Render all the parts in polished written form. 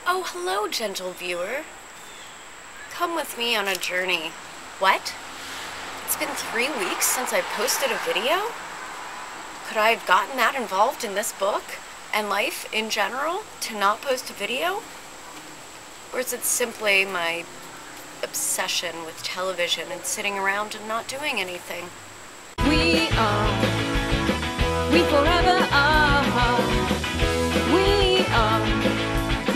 Oh, hello, gentle viewer. Come with me on a journey. What? It's been 3 weeks since I posted a video? Could I have gotten that involved in this book and life in general to not post a video? Or is it simply my obsession with television and sitting around and not doing anything? We forever are. We are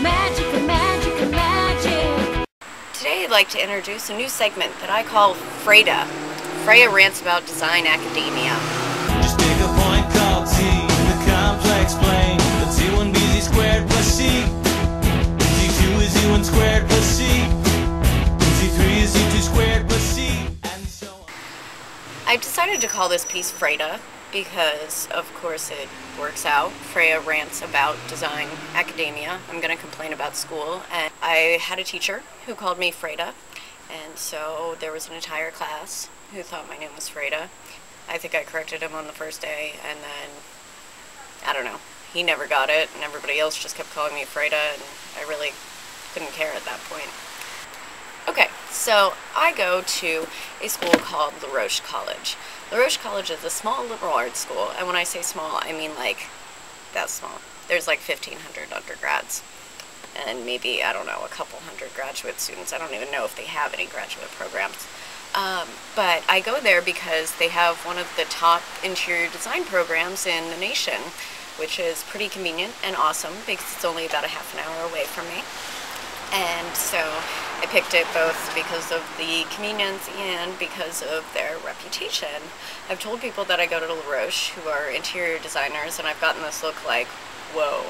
magic, magic, magic. Today I'd like to introduce a new segment that I call Freda. Freya rants about design academia. Just pick a point called T in the complex plane. Let's see 1 b z squared plus c. Z2 is z1 squared plus c. Z3 is z2 squared plus c. And so on. I decided to call this piece Freda because, of course, it works out. Freya rants about design academia. I'm going to complain about school. And I had a teacher who called me Freda, and so there was an entire class who thought my name was Freda. I think I corrected him on the first day, and then, I don't know, he never got it, and everybody else just kept calling me Freda, and I really couldn't care at that point. Okay, so I go to a school called LaRoche College. LaRoche College is a small liberal arts school, and when I say small, I mean like that small. There's like 1,500 undergrads, and maybe, I don't know, a couple hundred graduate students. I don't even know if they have any graduate programs. But I go there because they have one of the top interior design programs in the nation, which is pretty convenient and awesome because it's only about a half an hour away from me. And so I picked it both because of the convenience and because of their reputation. I've told people that I go to LaRoche who are interior designers, and I've gotten this look like, whoa.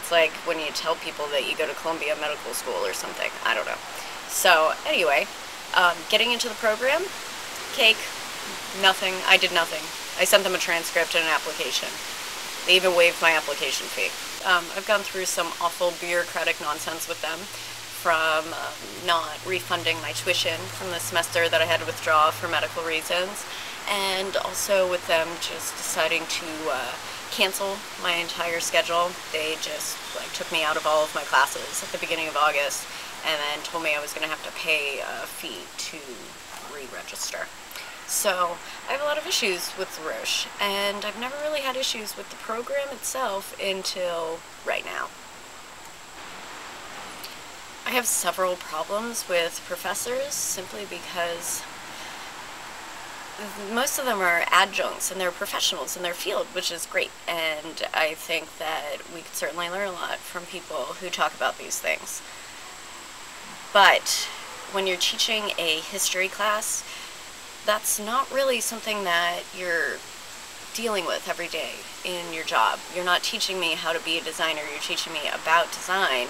It's like when you tell people that you go to Columbia Medical School or something. I don't know. So anyway, getting into the program, cake, nothing. I did nothing. I sent them a transcript and an application. They even waived my application fee. I've gone through some awful bureaucratic nonsense with them, from not refunding my tuition from the semester that I had to withdraw for medical reasons, and also with them just deciding to cancel my entire schedule. They just took me out of all of my classes at the beginning of August, and then told me I was going to have to pay a fee to re-register. So I have a lot of issues with LaRoche, and I've never really had issues with the program itself until right now. I have several problems with professors simply because most of them are adjuncts and they're professionals in their field, which is great, and I think that we could certainly learn a lot from people who talk about these things. But when you're teaching a history class, that's not really something that you're dealing with every day in your job. You're not teaching me how to be a designer, you're teaching me about design,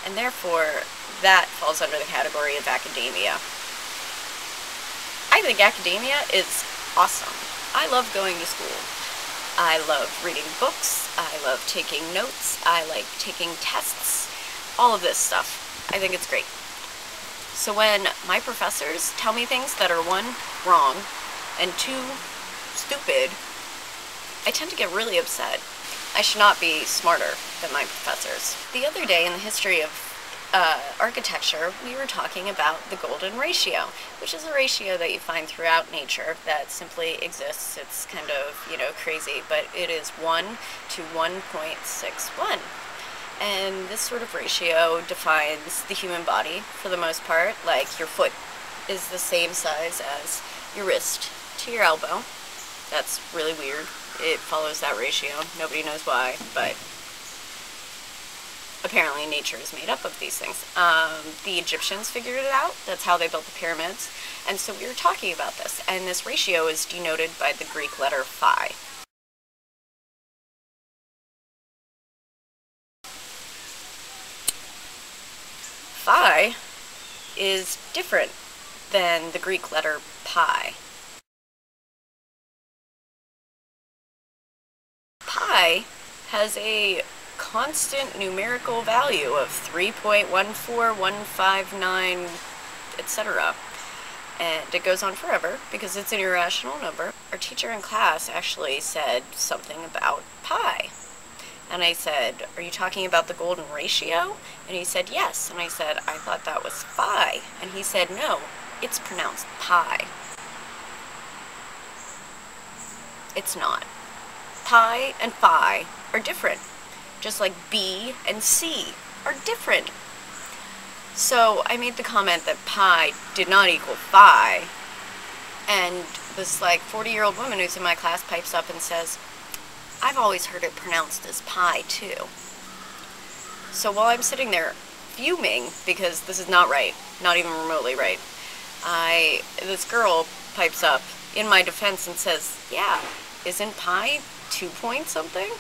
and therefore that falls under the category of academia. I think academia is awesome. I love going to school. I love reading books, I love taking notes, I like taking tests, all of this stuff. I think it's great. So when my professors tell me things that are, 1, wrong, and 2, stupid, I tend to get really upset. I should not be smarter than my professors. The other day in the history of architecture, we were talking about the golden ratio, which is a ratio that you find throughout nature that simply exists. It's kind of, crazy, but it is 1 to 1.61. And this sort of ratio defines the human body for the most part. Like, your foot is the same size as your wrist to your elbow. That's really weird. It follows that ratio. Nobody knows why, but apparently nature is made up of these things. The Egyptians figured it out. That's how they built the pyramids. And so we were talking about this, and this ratio is denoted by the Greek letter phi. Phi is different than the Greek letter pi. Pi has a constant numerical value of 3.14159, etc. And it goes on forever because it's an irrational number. Our teacher in class actually said something about pi. And I said, are you talking about the golden ratio? And he said, yes. And I said, I thought that was phi. And he said, no, it's pronounced pi. It's not. Pi and phi are different, just like B and C are different. So I made the comment that pi did not equal phi, and this like 40-year-old woman who's in my class pipes up and says, I've always heard it pronounced as pi too. So while I'm sitting there fuming because this is not right, not even remotely right, this girl pipes up in my defense and says, yeah, isn't pi 2 point something?